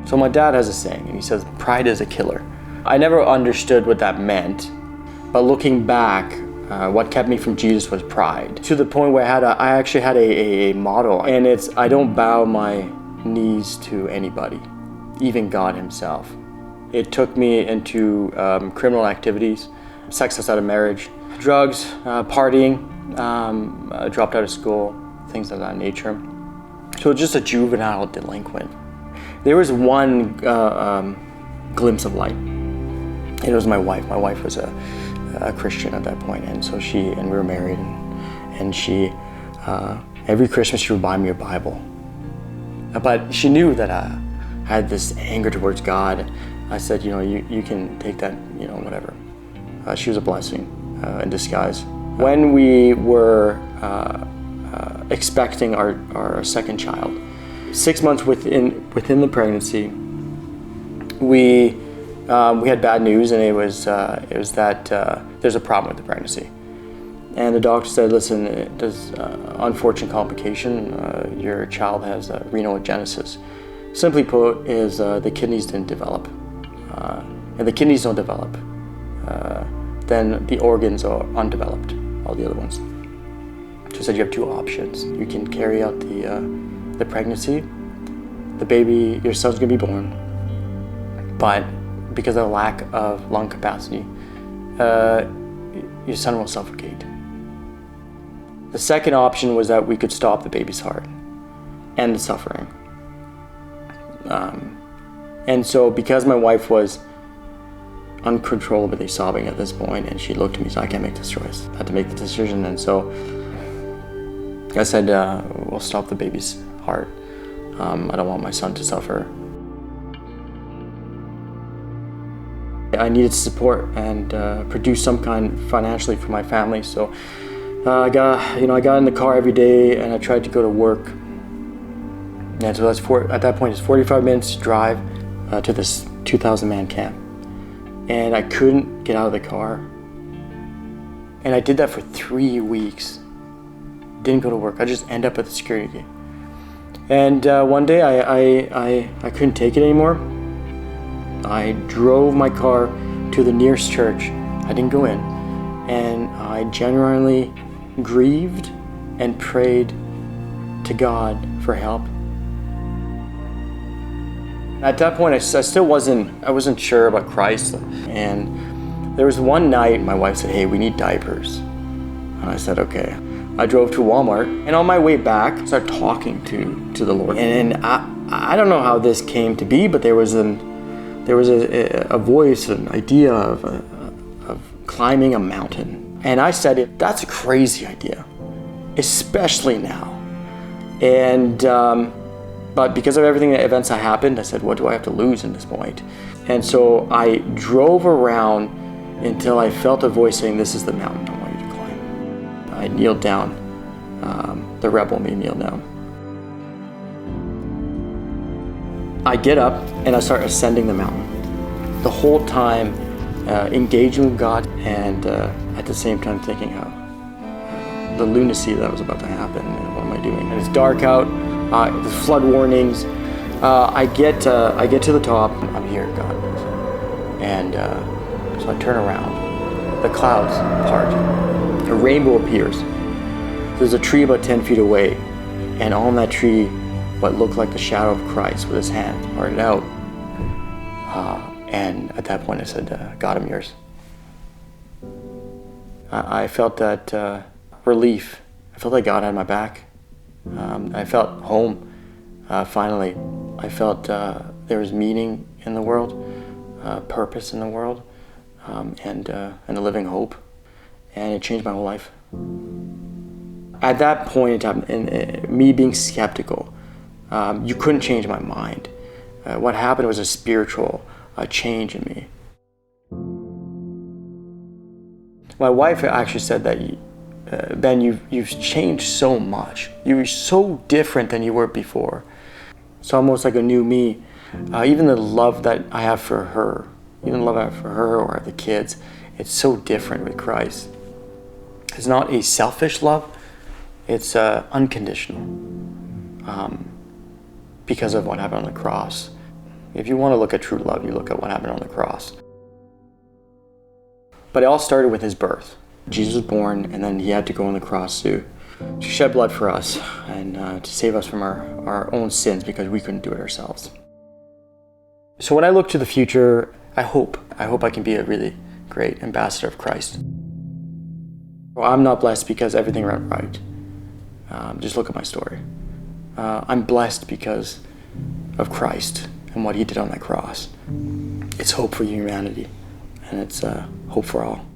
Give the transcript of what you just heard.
So my dad has a saying, and he says, pride is a killer. I never understood what that meant, but looking back, what kept me from Jesus was pride. To the point where I actually had a motto, and it's, I don't bow my knees to anybody, even God himself. It took me into criminal activities, sex outside of marriage, drugs, partying, dropped out of school, things of that nature. So just a juvenile delinquent. There was one glimpse of light. It was my wife. My wife was a Christian at that point, and so we were married, and she every Christmas she would buy me a Bible. But she knew that I had this anger towards God. I said, you can take that, whatever. She was a blessing in disguise. When we were expecting our second child, 6 months within the pregnancy, we had bad news, and it was that there's a problem with the pregnancy. And the doctor said, listen, there's unfortunate complication. Your child has renogenesis. Simply put, is the kidneys didn't develop. And the kidneys don't develop, then the organs are undeveloped, all the other ones. So said you have two options. You can carry out the pregnancy, the baby, your son's gonna be born, but because of the lack of lung capacity, your son will suffocate. The second option was that we could stop the baby's heart and the suffering. And so because my wife was uncontrollably sobbing at this point, and she looked at me, so I can't make this choice. I had to make the decision, and so I said, we'll stop the baby's heart. I don't want my son to suffer. I needed support and produce some kind financially for my family, so I got in the car every day, and I tried to go to work. And so at that point, it's 45 minutes drive to this 2,000-man camp. And I couldn't get out of the car. And I did that for 3 weeks. Didn't go to work. I just ended up at the security gate. And one day I couldn't take it anymore. I drove my car to the nearest church. I didn't go in. And I genuinely grieved and prayed to God for help. At that point, I wasn't sure about Christ. And there was one night my wife said, hey, we need diapers. And I said, okay. I drove to Walmart, and on my way back, I started talking to the Lord. And I don't know how this came to be, but there was a voice, an idea of climbing a mountain. And I said, that's a crazy idea, especially now. And but because of everything, the events that happened, I said, what do I have to lose in this point? And so I drove around until I felt a voice saying, this is the mountain I want you to climb. I kneeled down. The rebel me kneel down. I get up and I start ascending the mountain. The whole time engaging with God, and at the same time thinking how the lunacy that was about to happen, and what am I doing? And it's dark out. There's flood warnings. I get to the top. I'm here, God. And so I turn around. The clouds part. A rainbow appears. There's a tree about 10 feet away, and on that tree, what looked like the shadow of Christ with his hand parted out. And at that point, I said, God, I'm yours. I felt that relief. I felt like God had my back. I felt home, finally. I felt there was meaning in the world, purpose in the world, and a living hope. And it changed my whole life. At that point in time, me being skeptical, you couldn't change my mind. What happened was a spiritual change in me. My wife actually said that, Ben, you've changed so much. You were so different than you were before. It's almost like a new me. Even the love that I have for her, or the kids, it's so different with Christ. It's not a selfish love. It's unconditional, because of what happened on the cross. If you want to look at true love, you look at what happened on the cross. But it all started with his birth. Jesus was born, and then he had to go on the cross to shed blood for us and to save us from our own sins because we couldn't do it ourselves. So when I look to the future, I hope I can be a really great ambassador of Christ. Well, I'm not blessed because everything went right. Just look at my story. I'm blessed because of Christ and what he did on that cross. It's hope for humanity, and it's hope for all.